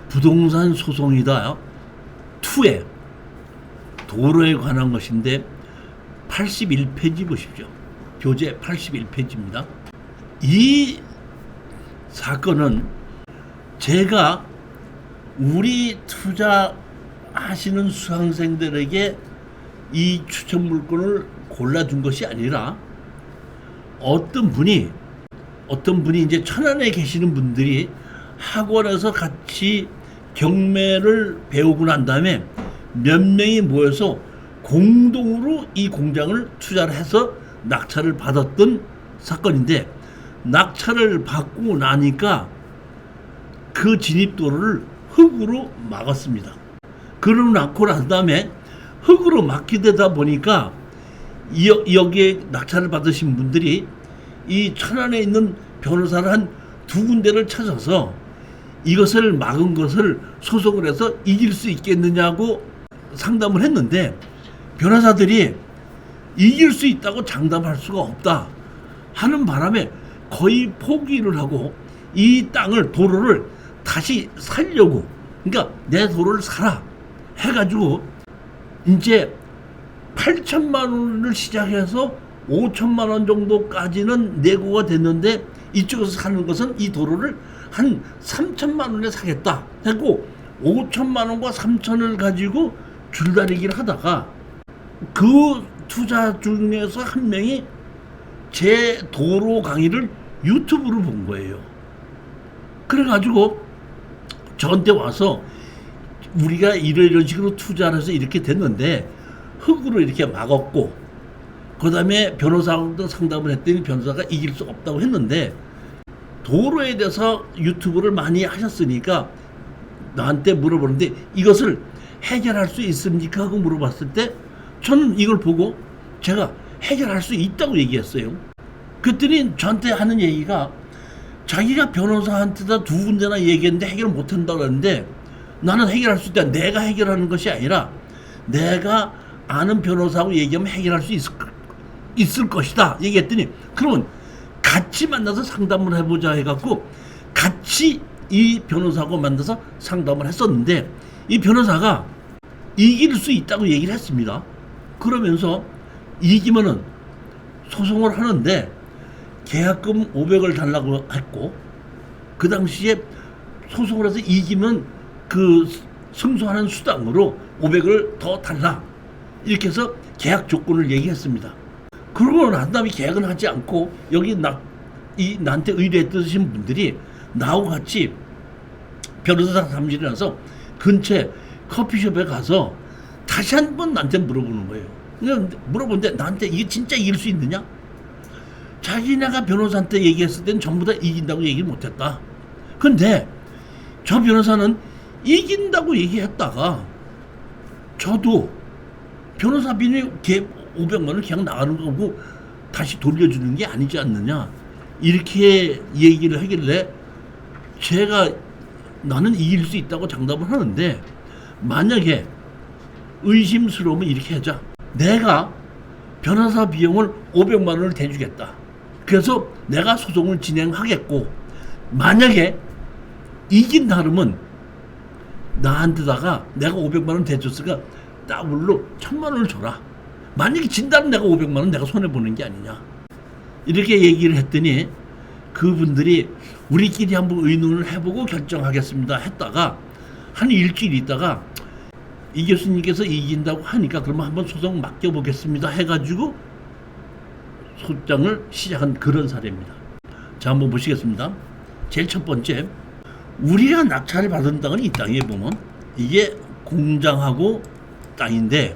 부동산 소송이다 2에 도로에 관한 것인데 81페이지 보십시오. 교재 81페이지입니다. 이 사건은 제가 우리 투자하시는 수강생들에게 이 추천 물건을 골라준 것이 아니라 어떤 분이 이제 천안에 계시는 분들이 학원에서 같이 경매를 배우고 난 다음에 몇 명이 모여서 공동으로 이 공장을 투자를 해서 낙찰을 받았던 사건인데, 낙찰을 받고 나니까 그 진입도로를 흙으로 막았습니다. 그러고 나고 난 다음에 흙으로 막게 되다 보니까 여기에 낙찰을 받으신 분들이 이 천안에 있는 변호사를 한 2군데를 찾아서 이것을 막은 것을 소송을 해서 이길 수 있겠느냐고 상담을 했는데, 변호사들이 이길 수 있다고 장담할 수가 없다 하는 바람에 거의 포기를 하고 이 땅을, 도로를 다시 살려고, 그러니까 내 도로를 사라 해가지고 이제 8천만 원을 시작해서 5천만 원 정도까지는 내고가 됐는데, 이쪽에서 사는 것은 이 도로를 한 3천만 원에 사겠다 했고 5천만 원과 3천을 가지고 줄다리기를 하다가 그 투자 중에서 한 명이 제 도로 강의를 유튜브로 본 거예요. 그래가지고 저한테 와서 우리가 이런 식으로 투자를 해서 이렇게 됐는데 흙으로 이렇게 막았고, 그 다음에 변호사하고도 상담을 했더니 변호사가 이길 수 없다고 했는데, 도로에 대해서 유튜브를 많이 하셨으니까 나한테 물어보는데 이것을 해결할 수 있습니까? 하고 물어봤을 때 저는 이걸 보고 제가 해결할 수 있다고 얘기했어요. 그랬더니 저한테 하는 얘기가, 자기가 변호사한테다 2군데나 얘기했는데 해결 못한다고 하는데, 나는 해결할 수 있다. 내가 해결하는 것이 아니라 내가 아는 변호사하고 얘기하면 해결할 수 있을 것이다 얘기했더니, 그러면 같이 만나서 상담을 해보자 해갖고 같이 이 변호사하고 만나서 상담을 했었는데, 이 변호사가 이길 수 있다고 얘기를 했습니다. 그러면서 이기면은 소송을 하는데 계약금 500을 달라고 했고, 그 당시에 소송을 해서 이기면 그 승소하는 수당으로 500을 더 달라 이렇게 해서 계약 조건을 얘기했습니다. 그러고 난 다음에 계약은 하지 않고 여기 나한테 의뢰해주신 분들이 나하고 같이 변호사 사무실에 가서 근처에 커피숍에 가서 다시 한 번 나한테 물어보는 거예요. 그냥 물어보는데 나한테 이게 진짜 이길 수 있느냐? 자기네가 변호사한테 얘기했을 땐 전부 다 이긴다고 얘기를 못했다. 근데 저 변호사는 이긴다고 얘기했다가 저도 변호사비는 500만 원 그냥 나가는 거고 다시 돌려주는 게 아니지 않느냐 이렇게 얘기를 하길래, 제가 나는 이길 수 있다고 장담을 하는데, 만약에 의심스러우면 이렇게 하자. 내가 변호사 비용을 500만 원을 대주겠다. 그래서 내가 소송을 진행하겠고, 만약에 이긴다 그러면 나한테다가 내가 500만 원 대줬으니까 더블로 1000만 원을 줘라. 만약에 진다면 내가 500만 원 내가 손해보는 게 아니냐 이렇게 얘기를 했더니, 그분들이 우리끼리 한번 의논을 해보고 결정하겠습니다 했다가 한 일주일 있다가 이 교수님께서 이긴다고 하니까 그러면 한번 소송 맡겨보겠습니다 해가지고 소장을 시작한 그런 사례입니다. 자, 한번 보시겠습니다. 제일 첫 번째, 우리가 낙찰을 받은 땅은 이 땅에 보면 이게 공장하고 땅인데,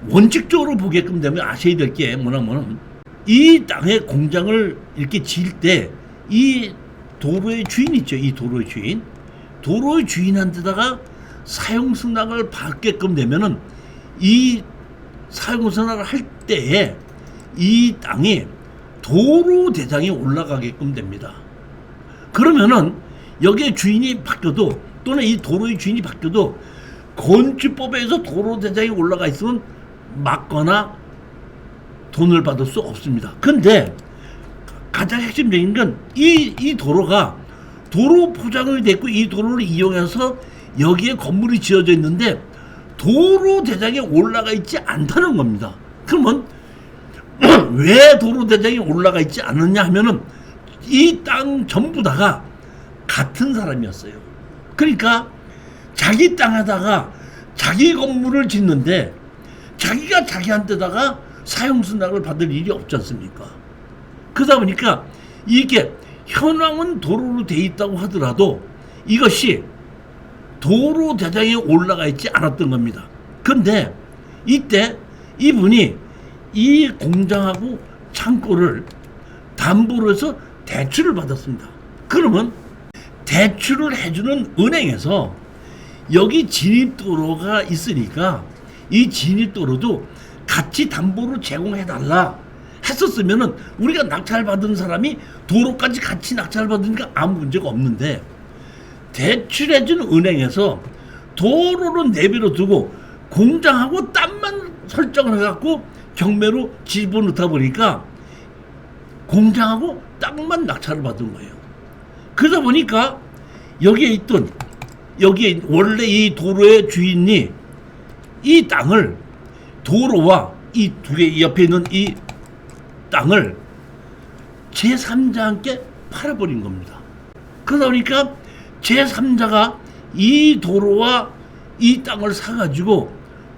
원칙적으로 보게끔 되면 아셔야 될 게 뭐냐면, 이 땅에 공장을 이렇게 지을 때 이 도로의 주인 있죠. 이 도로의 주인한테다가 사용승낙을 받게끔 되면은, 이 사용승낙을 할 때에 이 땅이 도로 대장에 올라가게끔 됩니다. 그러면은 여기에 주인이 바뀌어도, 또는 이 도로의 주인이 바뀌어도 건축법에 의해서 도로 대장에 올라가 있으면 막거나 돈을 받을 수 없습니다. 근데 가장 핵심적인 건 이 도로가 도로 포장이 됐고 이 도로를 이용해서 여기에 건물이 지어져 있는데 도로 대장에 올라가 있지 않다는 겁니다. 그러면 왜 도로 대장에 올라가 있지 않느냐 하면은 이 땅 전부 다가 같은 사람이었어요. 그러니까 자기 땅에다가 자기 건물을 짓는데 자기가 자기한테다가 사용승낙을 받을 일이 없지 않습니까? 그러다 보니까 이게 현황은 도로로 돼 있다고 하더라도 이것이 도로 대장에 올라가 있지 않았던 겁니다. 그런데 이때 이분이 이 공장하고 창고를 담보로 해서 대출을 받았습니다. 그러면 대출을 해주는 은행에서 여기 진입도로가 있으니까 이 진입도로도 같이 담보로 제공해달라 했었으면은 우리가 낙찰받은 사람이 도로까지 같이 낙찰받으니까 아무 문제가 없는데 대출해준 은행에서 도로를 내비로 두고 공장하고 땅만 설정을 해갖고 경매로 집어넣다 보니까 공장하고 땅만 낙찰을 받은 거예요. 그러다 보니까 여기에 원래 이 도로의 주인이 이 땅을 도로와 이 두 개 옆에 있는 이 땅을 제3자한테 팔아버린 겁니다. 그러다 보니까 제3자가 이 도로와 이 땅을 사가지고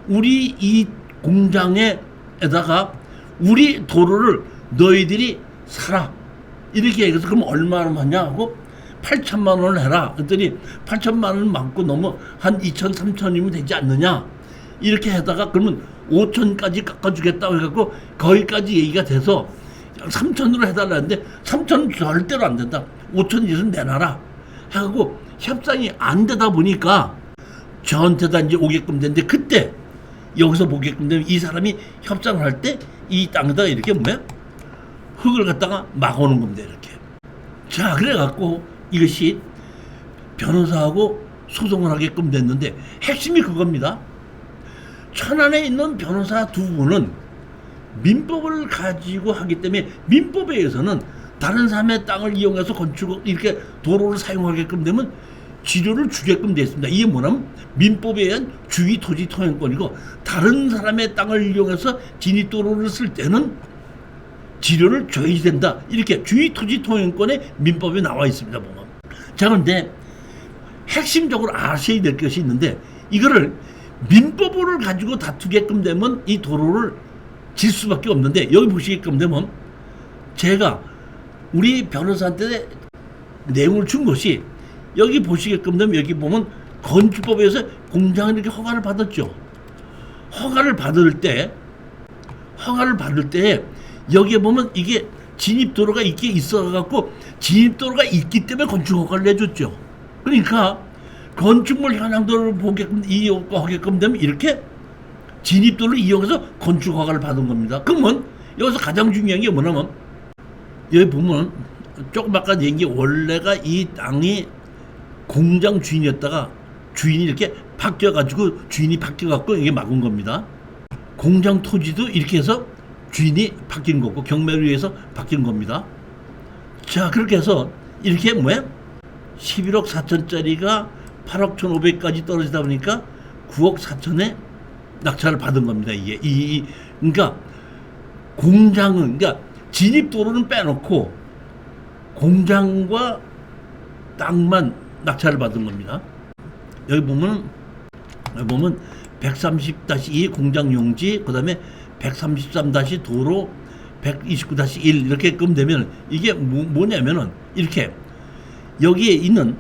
우리 이 공장에다가 우리 도로를 너희들이 사라 이렇게 해서 그럼 얼마나 하냐 하고 8천만 원을 해라. 그랬더니 8천만 원 많고 너무 한 2천, 3천이면 되지 않느냐 이렇게 하다가 그러면 5천까지 깎아주겠다고 해갖고 거기까지 얘기가 돼서 3천으로 해달라는데 3천 절대로 안 된다. 5천 이상 내놔라 해갖고 협상이 안 되다 보니까 저한테다 이제 오게끔 됐는데 그때 여기서 보게끔 되면 이 사람이 협상을 할 때 이 땅에다가 이렇게 뭐야? 흙을 갖다가 막아오는 겁니다. 이렇게. 자, 그래갖고 이것이 변호사하고 소송을 하게끔 됐는데 핵심이 그겁니다. 천안에 있는 변호사 두 분은 민법을 가지고 하기 때문에 민법에 의해서는 다른 사람의 땅을 이용해서 건축 이렇게 도로를 사용하게끔 되면 지료를 주게끔 되어 있습니다. 이게 뭐냐면 민법에 의한 주의 토지 토양권이고 다른 사람의 땅을 이용해서 진입도로를 쓸 때는 지료를 줘야 된다. 이렇게 주의 토지 토양권에 민법에 나와 있습니다. 보면. 자, 그런데 핵심적으로 아셔야 될 것이 있는데 이거를 민법을 가지고 다투게끔 되면 이 도로를 질 수밖에 없는데 여기 보시게끔 되면 제가 우리 변호사한테 내용을 준 것이 여기 보시게끔 되면 여기 보면 건축법에서 공장을 이렇게 허가를 받았죠. 허가를 받을 때 여기에 보면 이게 진입도로가 있게 있어갖고 진입도로가 있기 때문에 건축 허가를 내줬죠. 그러니까 건축물 현황도를 하게끔 되면 이렇게 진입도를 이용해서 건축 허가를 받은 겁니다. 그러면 여기서 가장 중요한 게 뭐냐면 여기 보면 조금 아까 얘기한 게 원래가 이 땅이 공장 주인이었다가 주인이 이렇게 바뀌어가지고 주인이 바뀌어갖고 이게 막은 겁니다. 공장 토지도 이렇게 해서 주인이 바뀐 거고 경매를 위해서 바뀐 겁니다. 자, 그렇게 해서 이렇게 뭐야? 11억 4천짜리가 8억 1,500까지 떨어지다 보니까 9억 4천에 낙찰을 받은 겁니다. 이게 그러니까 공장은 그러니까 진입도로는 빼놓고 공장과 땅만 낙찰을 받은 겁니다. 여기 보면 130-2 공장 용지, 그다음에 133- 도로, 129-1 이렇게끔 되면 이게 뭐냐면은 이렇게 여기에 있는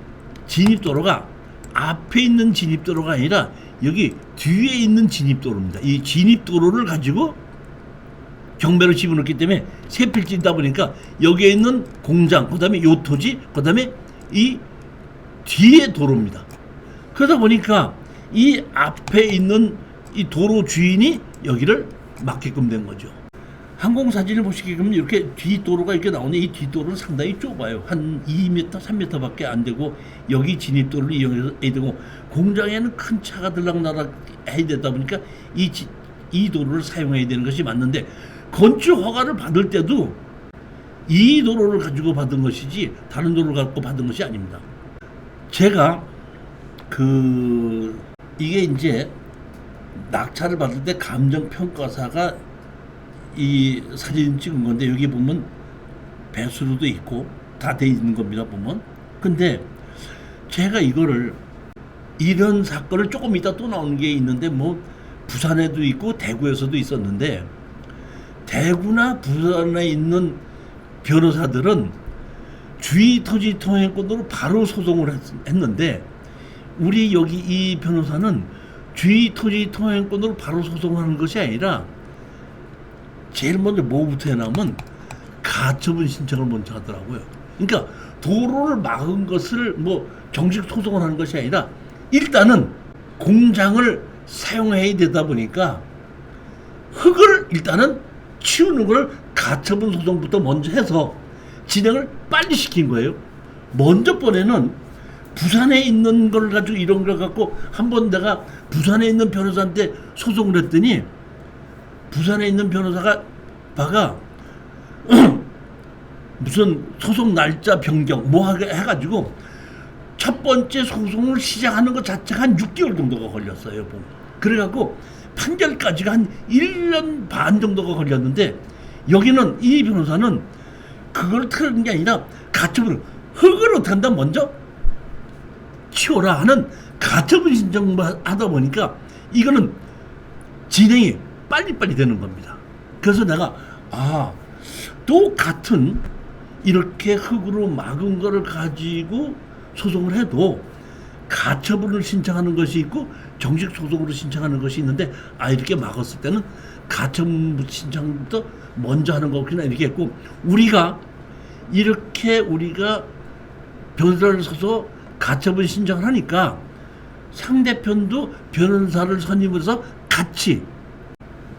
진입도로가 앞에 있는 진입도로가 아니라 여기 뒤에 있는 진입도로입니다. 이 진입도로를 가지고 경매로 집어넣기 때문에 세 필지다 보니까 여기에 있는 공장, 그다음에 요 토지, 그다음에 이 뒤에 도로입니다. 그러다 보니까 이 앞에 있는 이 도로 주인이 여기를 막게끔 된 거죠. 항공사진을 보시게 되면 이렇게 뒷도로가 이렇게 나오는데 이 뒷도로는 상당히 좁아요. 한 2m, 3m밖에 안 되고 여기 진입도로를 이용해야 되고 공장에는 큰 차가 들락날락 해야 되다 보니까 이 도로를 사용해야 되는 것이 맞는데 건축 허가를 받을 때도 이 도로를 가지고 받은 것이지 다른 도로를 갖고 받은 것이 아닙니다. 제가 이게 이제 낙찰을 받을 때 감정평가사가 이 사진 찍은 건데 여기 보면 배수로도 있고 다 돼 있는 겁니다 보면. 근데 제가 이거를 이런 사건을 조금 이따 또 나오는 게 있는데 뭐 부산에도 있고 대구에서도 있었는데 대구나 부산에 있는 변호사들은 주의 토지 통행권으로 바로 소송을 했는데 우리 여기 이 변호사는 주의 토지 통행권으로 바로 소송하는 것이 아니라 제일 먼저 뭐부터 해나오면 가처분 신청을 먼저 하더라고요. 그러니까 도로를 막은 것을 뭐 정식 소송을 하는 것이 아니라 일단은 공장을 사용해야 되다 보니까 흙을 일단은 치우는 걸 가처분 소송부터 먼저 해서 진행을 빨리 시킨 거예요. 먼저 번에는 부산에 있는 걸 가지고 이런 걸 갖고 한번 내가 부산에 있는 변호사한테 소송을 했더니 부산에 있는 변호사가 무슨 소송 날짜 변경 뭐 하게 해가지고 첫 번째 소송을 시작하는 것 자체가 한 6개월 정도가 걸렸어요. 그래갖고 판결까지가 한 1년 반 정도가 걸렸는데 여기는 이 변호사는 그걸 틀은 게 아니라 가처분 흙을 어떻게 한다 먼저 치워라 하는 가처분 신청만 하다 보니까 이거는 진행이 빨리빨리 되는 겁니다. 그래서 내가 또 같은 이렇게 흙으로 막은 거를 가지고 소송을 해도 가처분을 신청하는 것이 있고 정식 소송으로 신청하는 것이 있는데 이렇게 막았을 때는 가처분 신청부터 먼저 하는 거구나 이렇게 했고 우리가 변호사를 서서 가처분 신청을 하니까 상대편도 변호사를 선임해서 같이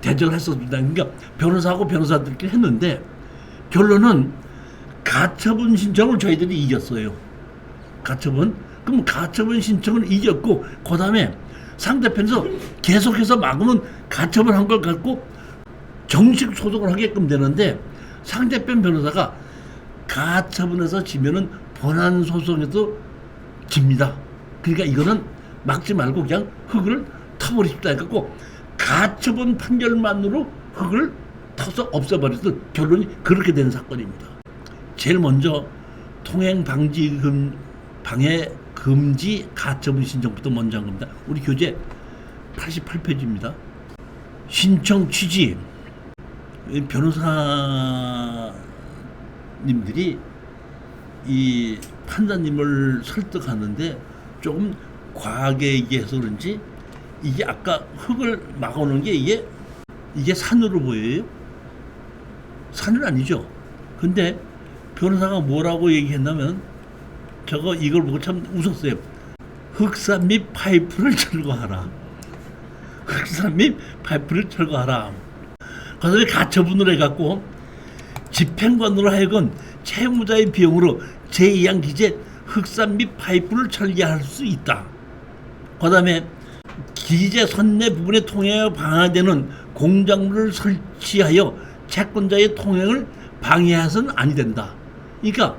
대적을 했었습니다. 그러니까 변호사하고 변호사들끼리 했는데 결론은 가처분 신청을 저희들이 이겼어요. 그럼 가처분 신청을 이겼고 그 다음에 상대편에서 계속해서 막으면 가처분한 걸 갖고 정식 소송을 하게끔 되는데 상대편 변호사가 가처분해서 지면은 본안 소송에도 집니다. 그러니까 이거는 막지 말고 그냥 흙을 터버립시다 해갖고 가처분 판결만으로 흙을 터서 없애버려서 결론이 그렇게 된 사건입니다. 제일 먼저 방해 금지 가처분 신청부터 먼저 한 겁니다. 우리 교재 88페이지입니다. 신청 취지. 변호사님들이 이 판사님을 설득하는데 조금 과하게 얘기해서 그런지 이게 아까 흙을 막아놓은 게 이게 산으로 보여요? 산은 아니죠. 근데 변호사가 뭐라고 얘기했냐면 이걸 보고 참 웃었어요. 흑산 및 파이프를 철거하라. 흑산 및 파이프를 철거하라. 그래서 가처분을 해갖고 집행관으로 하여금 채무자의 비용으로 제2항 기재 흑산 및 파이프를 철거할 수 있다. 그 다음에 기재 선내 부분에 통행하여 방해되는 공작물을 설치하여 채권자의 통행을 방해해서는 아니 된다. 그러니까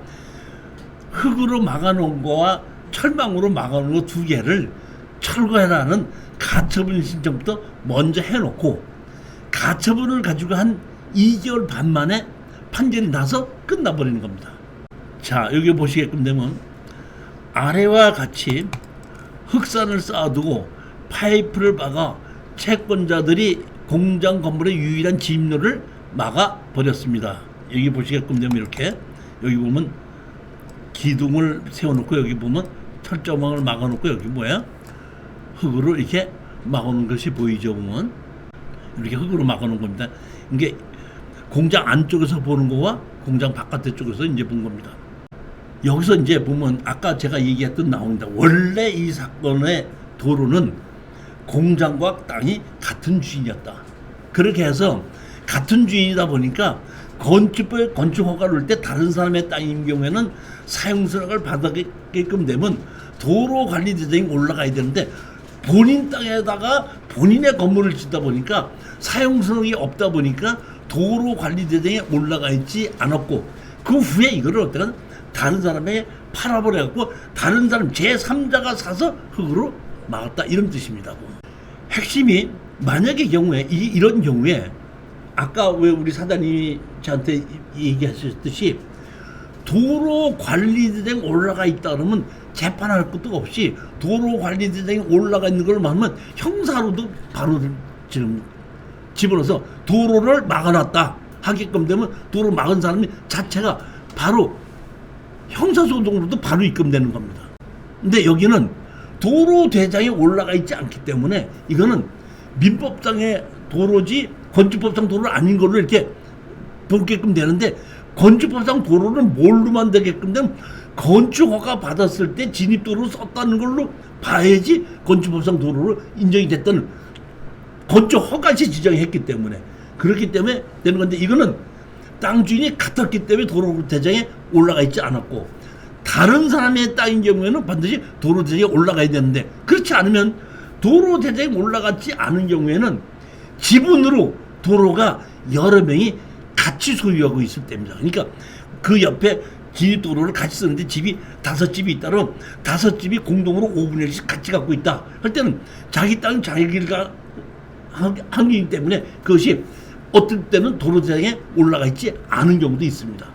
흙으로 막아놓은 거와 철망으로 막아놓은 거 두 개를 철거해라는 가처분 신청부터 먼저 해놓고 가처분을 가지고 한 2개월 반 만에 판결이 나서 끝나버리는 겁니다. 자, 여기 보시게끔 되면 아래와 같이 흑산을 쌓아두고 파이프를 박아 채권자들이 공장 건물의 유일한 진입로를 막아버렸습니다. 여기 보시게끔 되면 이렇게 여기 보면 기둥을 세워놓고 여기 보면 철조망을 막아놓고 여기 흙으로 이렇게 막아놓은 것이 보이죠. 보면 이렇게 흙으로 막아놓은 겁니다. 이게 공장 안쪽에서 보는 거와 공장 바깥 쪽에서 이제 본 겁니다. 여기서 이제 보면 아까 제가 얘기했던 나옵니다. 원래 이 사건의 도로는 공장과 땅이 같은 주인이었다. 그렇게 해서 같은 주인이다 보니까 건축법에 건축 허가를 낼 때 다른 사람의 땅인 경우에는 사용수락을 받게끔 되면 도로관리대장이 올라가야 되는데 본인 땅에다가 본인의 건물을 짓다 보니까 사용수락이 없다 보니까 도로관리대장에 올라가 있지 않았고 그 후에 이거를 어떤 다른 사람에게 팔아버려갖고 다른 사람 제3자가 사서 흙으로 막았다 이런 뜻입니다. 핵심이 만약의 경우에 이런 경우에 아까 왜 우리 사장님이 저한테 얘기하셨듯이 도로관리대장이 올라가 있다 그러면 재판할 것도 없이 도로관리대장이 올라가 있는 걸 막으면 형사로도 바로 지금 집어넣어서 도로를 막아놨다 하게끔 되면 도로 막은 사람이 자체가 바로 형사소송으로도 바로 입금되는 겁니다. 근데 여기는 도로대장이 올라가 있지 않기 때문에 이거는 민법상의 도로지 건축법상 도로 아닌 걸로 이렇게 보게끔 되는데, 건축법상 도로는 뭘로만 되게끔 되면 건축허가 받았을 때 진입도로 썼다는 걸로 봐야지 건축법상 도로로 인정이 됐다는 건축허가시 지정했기 때문에 그렇기 때문에 되는 건데, 이거는 땅 주인이 같았기 때문에 도로대장에 올라가 있지 않았고, 다른 사람의 땅인 경우에는 반드시 도로대장에 올라가야 되는데, 그렇지 않으면 도로대장에 올라갔지 않은 경우에는 지분으로 도로가 여러 명이 같이 소유하고 있을 때입니다. 그러니까 그 옆에 진입도로를 같이 쓰는데 집이 5집이 있다면 5집이 공동으로 5분의 1씩 같이 갖고 있다 할 때는 자기 땅 자기가 한기이기 때문에 그것이 어떨 때는 도로대장에 올라가 있지 않은 경우도 있습니다.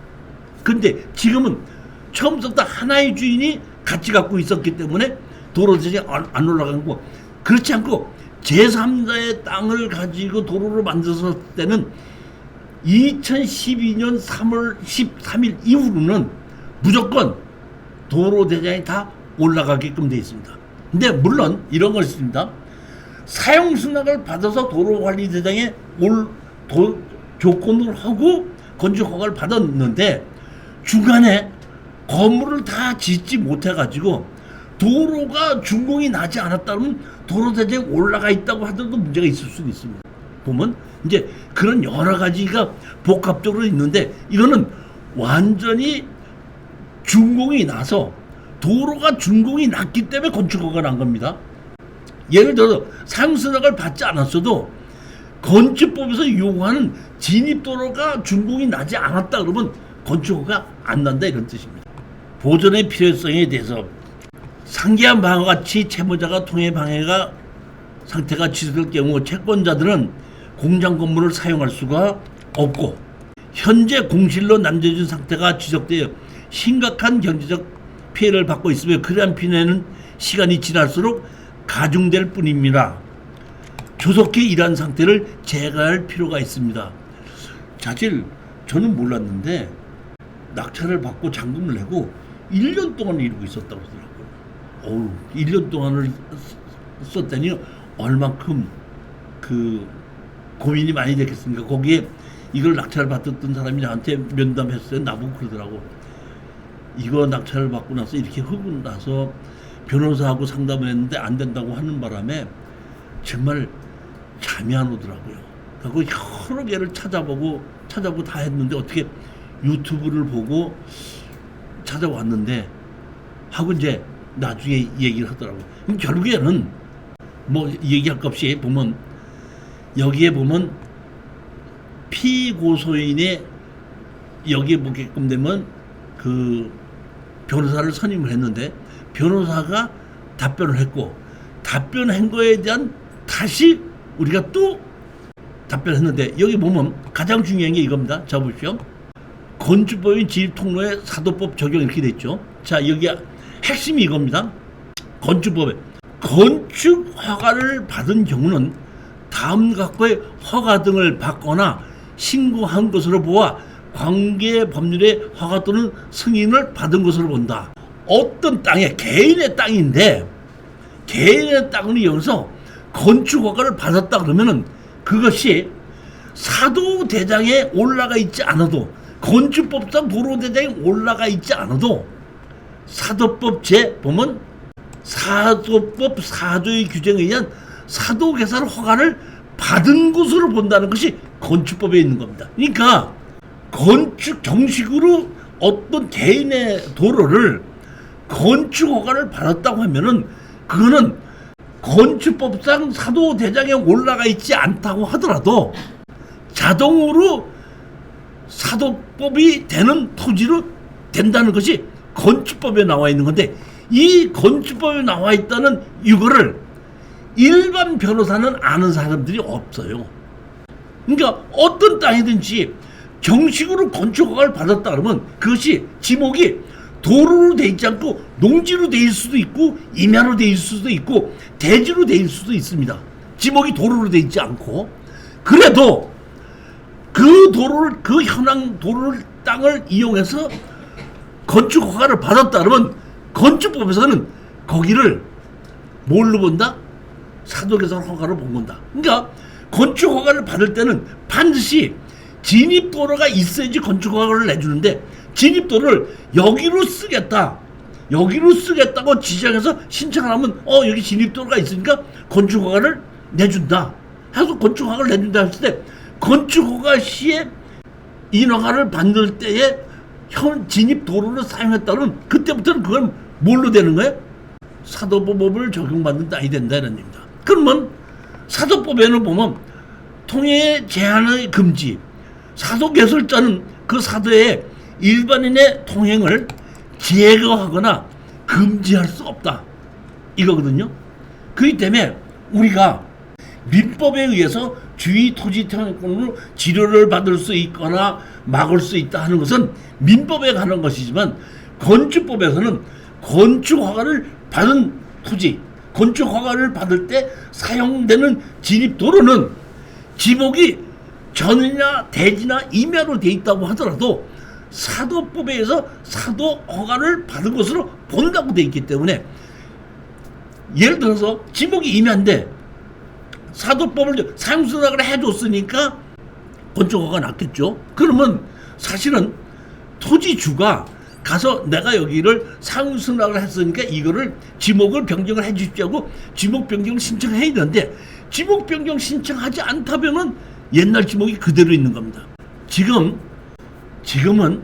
근데 지금은 처음부터 하나의 주인이 같이 갖고 있었기 때문에 도로대장에 안 올라간 거, 그렇지 않고 제3자의 땅을 가지고 도로를 만들었을 때는 2012년 3월 13일 이후로는 무조건 도로대장이 다 올라가게끔 되어 있습니다. 근데 물론 이런 걸 있습니다. 사용승낙을 받아서 도로관리대장에 조건을 하고 건축허가를 받았는데 중간에 건물을 다 짓지 못해가지고 도로가 준공이 나지 않았다면 도로대장에 올라가 있다고 하더라도 문제가 있을 수도 있습니다. 보면 이제 그런 여러 가지가 복합적으로 있는데, 이거는 완전히 준공이 나서 도로가 준공이 났기 때문에 건축허가가 난 겁니다. 예를 들어서 사용승낙을 받지 않았어도 건축법에서 요구하는 진입도로가 준공이 나지 않았다 그러면 건축허가 안 난다 이런 뜻입니다. 보존의 필요성에 대해서 상기한 바와 같이 채무자가 통해 방해가 상태가 취소될 경우 채권자들은 공장 건물을 사용할 수가 없고, 현재 공실로 남겨진 상태가 지속되어 심각한 경제적 피해를 받고 있으며 그러한 피해는 시간이 지날수록 가중될 뿐입니다. 조속히 이러한 상태를 제거할 필요가 있습니다. 사실 저는 몰랐는데 낙찰을 받고 잔금을 내고 1년 동안 이러고 있었다고 하더라고요. 1년 동안을 썼더니 얼만큼 그 고민이 많이 됐겠습니까? 거기에 이걸 낙찰을 받았던 사람이 나한테 면담했어요. 나보고 그러더라고. 이거 낙찰을 받고 나서 이렇게 흙은 나서 변호사하고 상담을 했는데 안 된다고 하는 바람에 정말 잠이 안 오더라고요. 그리고 여러 개를 찾아보고 다 했는데 어떻게 유튜브를 보고 찾아왔는데 하고 이제 나중에 얘기를 하더라고요. 그럼 결국에는 뭐 얘기할 것 없이 보면 여기에 보면 피고소인의 여기에 보게끔 되면 그 변호사를 선임을 했는데 변호사가 답변을 했고 답변한 거에 대한 다시 우리가 또 답변했는데 여기 보면 가장 중요한 게 이겁니다. 자 보십시오. 건축법인 지립통로에 사도법 적용 이렇게 돼 있죠. 자 여기 핵심이 이겁니다. 건축법에 건축 허가를 받은 경우는 다음 각과의 허가 등을 받거나 신고한 것으로 보아 관계 법률의 허가 또는 승인을 받은 것으로 본다. 어떤 땅에 개인의 땅인데 개인의 땅을 이용해서 건축 허가를 받았다 그러면은 그것이 사도대장에 올라가 있지 않아도 건축법상 도로대장에 올라가 있지 않아도 사도법 보면 사도법 4조의 규정에 의한 사도 개설 허가를 받은 것으로 본다는 것이 건축법에 있는 겁니다. 그러니까 건축 정식으로 어떤 개인의 도로를 건축 허가를 받았다고 하면은 그거는 건축법상 사도대장에 올라가 있지 않다고 하더라도 자동으로 사도법이 되는 토지로 된다는 것이 건축법에 나와 있는 건데 이 건축법에 나와 있다는 이거를 일반 변호사는 아는 사람들이 없어요. 그러니까 어떤 땅이든지 정식으로 건축허가를 받았다 그러면 그것이 지목이 도로로 돼 있지 않고 농지로 돼 있을 수도 있고 임야로 돼 있을 수도 있고 대지로 돼 있을 수도 있습니다. 지목이 도로로 돼 있지 않고. 그래도 그 도로를, 그 현황 도로를 땅을 이용해서 건축 허가를 받았다 그러면 건축법에서는 거기를 뭘로 본다? 사도개설 허가로 본 건다. 그러니까 건축 허가를 받을 때는 반드시 진입 도로가 있어야지 건축 허가를 내주는데 진입도를 여기로 쓰겠다고 지정해서 신청을 하면 여기 진입도로가 있으니까 건축허가를 내준다 해서 건축허가를 내준다 했을 때 건축허가 시에 인허가를 받을 때에 현 진입도로를 사용했다면 그때부터는 그건 뭘로 되는 거예요? 사도법을 적용받는 땅이 된다 이런 얘기입니다. 그러면 사도법에는 보면 통해 제한의 금지, 사도개설자는 그 사도에 일반인의 통행을 제거하거나 금지할 수 없다 이거거든요. 그렇기 때문에 우리가 민법에 의해서 주의 토지 통행권으로 지료를 받을 수 있거나 막을 수 있다 하는 것은 민법에 관한 것이지만 건축법에서는 건축허가를 받은 토지, 건축허가를 받을 때 사용되는 진입도로는 지목이 전이나 대지나 임야로 돼 있다고 하더라도 사도법에 의해서 사도 허가를 받은 것으로 본다고 돼 있기 때문에 예를 들어서 지목이 임야인데 사도법을 사용수락을 해줬으니까 건축허가가 났겠죠. 그러면 사실은 토지주가 가서 내가 여기를 사용수락을 했으니까 이거를 지목을 변경을 해 주십시오 하고 지목 변경을 신청해야 되는데 지목 변경 신청하지 않다면은 옛날 지목이 그대로 있는 겁니다. 지금은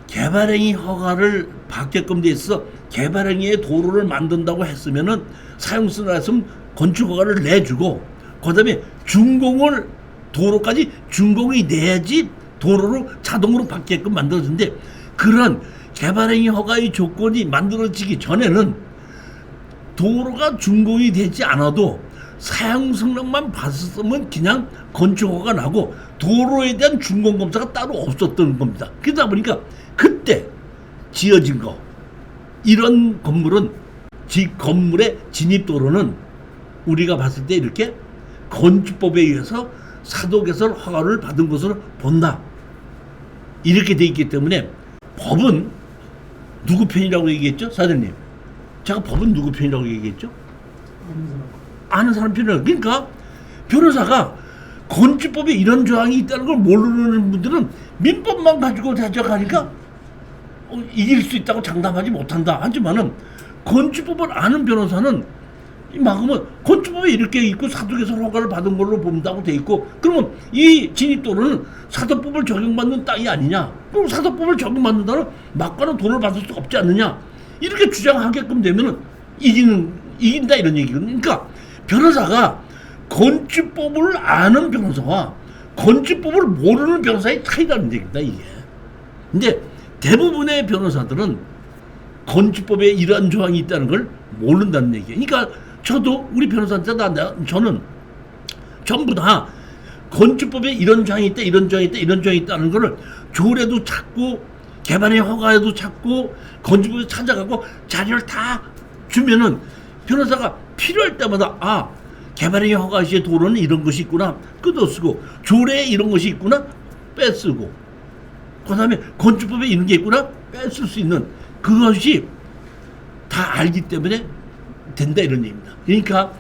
개발행위 허가를 받게끔 돼 있어 개발행위의 도로를 만든다고 했으면은 사용수락을 했으면 건축허가를 내주고 그다음에 준공을 도로까지 준공이 돼야지 도로로 자동으로 받게끔 만들어진데 그런 개발행위 허가의 조건이 만들어지기 전에는 도로가 준공이 되지 않아도 사용승낙만 봤으면 그냥 건축허가가 나고 도로에 대한 준공검사가 따로 없었던 겁니다. 그러다 보니까 그때 지어진 거 이런 건물은 건물의 진입도로는 우리가 봤을 때 이렇게 건축법에 의해서 사도개설 허가를 받은 것으로 본다 이렇게 돼 있기 때문에 법은 누구 편이라고 얘기했죠? 사장님 제가 법은 누구 편이라고 얘기했죠? 아는 사람 편이라고. 그러니까 변호사가 건축법에 이런 조항이 있다는 걸 모르는 분들은 민법만 가지고 대적하니까 이길 수 있다고 장담하지 못한다. 하지만은 건축법을 아는 변호사는 막으면 건축법에 이렇게 있고 사도개설 허가를 받은 걸로 본다고 돼 있고 그러면 이 진입도로는 사도법을 적용받는 땅이 아니냐? 그럼 사도법을 적용받는다는 막가는 돈을 받을 수 없지 않느냐? 이렇게 주장하게끔 되면은 이긴다 이런 얘기거든요. 그러니까 변호사가 건축법을 아는 변호사와 건축법을 모르는 변호사의 차이라는 얘기입니다, 이게. 근데 대부분의 변호사들은 건축법에 이러한 조항이 있다는 걸 모른다는 얘기예요. 그러니까 저도 우리 변호사한테 저는 전부 다 건축법에 이런 조항이 있다, 이런 조항이 있다, 이런 조항이 있다는 거를 조례도 찾고 개발의 허가에도 찾고 건축법에 찾아가고 자료를 다 주면은 변호사가 필요할 때마다 개발의 허가 시에 도로는 이런 것이 있구나 끊어쓰고 조례에 이런 것이 있구나 빼쓰고 그 다음에 건축법에 이런 게 있구나 뺐을 수 있는 그것이 다 알기 때문에 된다 이런 얘기입니다. 그러니까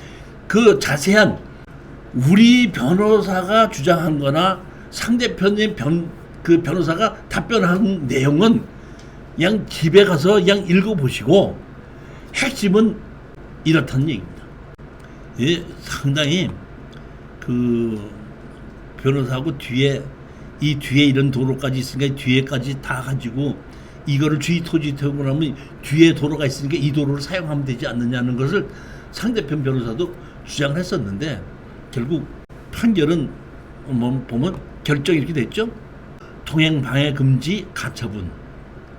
그 자세한 우리 변호사가 주장한 거나 상대편의 그 변호사가 답변한 내용은 그냥 집에 가서 그냥 읽어보시고 핵심은 이렇다는 얘기입니다. 예, 상당히 그 변호사하고 뒤에 이런 도로까지 있으니까 뒤에까지 다 가지고 이거를 주의 토지 태우고 나면 뒤에 도로가 있으니까 이 도로를 사용하면 되지 않느냐는 것을 상대편 변호사도 주장을 했었는데 결국 판결은 보면 결정이 이렇게 됐죠. 통행 방해 금지 가처분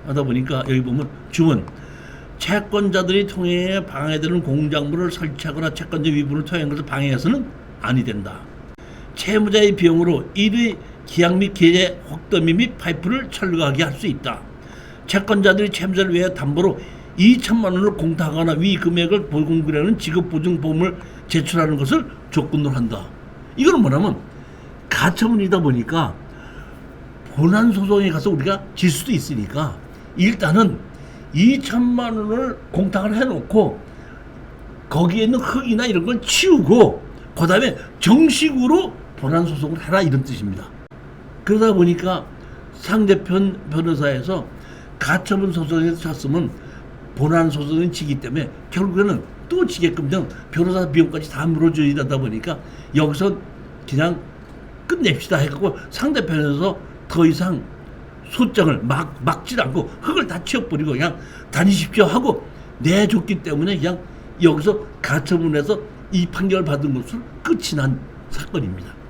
하다 보니까 여기 보면 주문 채권자들이 통행에 방해되는 공작물을 설치하거나 채권자 위분을 통행한 것을 방해해서는 아니 된다. 채무자의 비용으로 1의 기약 및 계좌 혹더미 및 파이프를 철거하게 할 수 있다. 채권자들이 채무자를 위해 담보로 2천만 원을 공탁하거나 위 금액을 보증금이라는 지급보증보험을 제출하는 것을 조건으로 한다. 이건 뭐냐면 가처분이다 보니까 본안 소송에 가서 우리가 질 수도 있으니까 일단은 2천만 원을 공탁을 해놓고 거기에 있는 흙이나 이런 걸 치우고 그 다음에 정식으로 본안 소송을 해라 이런 뜻입니다. 그러다 보니까 상대편 변호사에서 가처분 소송에서 졌으면 본안 소송은 지기 때문에 결국에는 또 지게끔 된 변호사 비용까지 다 물어줘야 되다 보니까 여기서 그냥 끝냅시다 해갖고 상대편에서 더 이상 소장을 막질 않고 흙을 다 치워버리고 그냥 다니십시오 하고 내줬기 때문에 그냥 여기서 가처분해서 이 판결을 받은 것으로 끝이 난 사건입니다.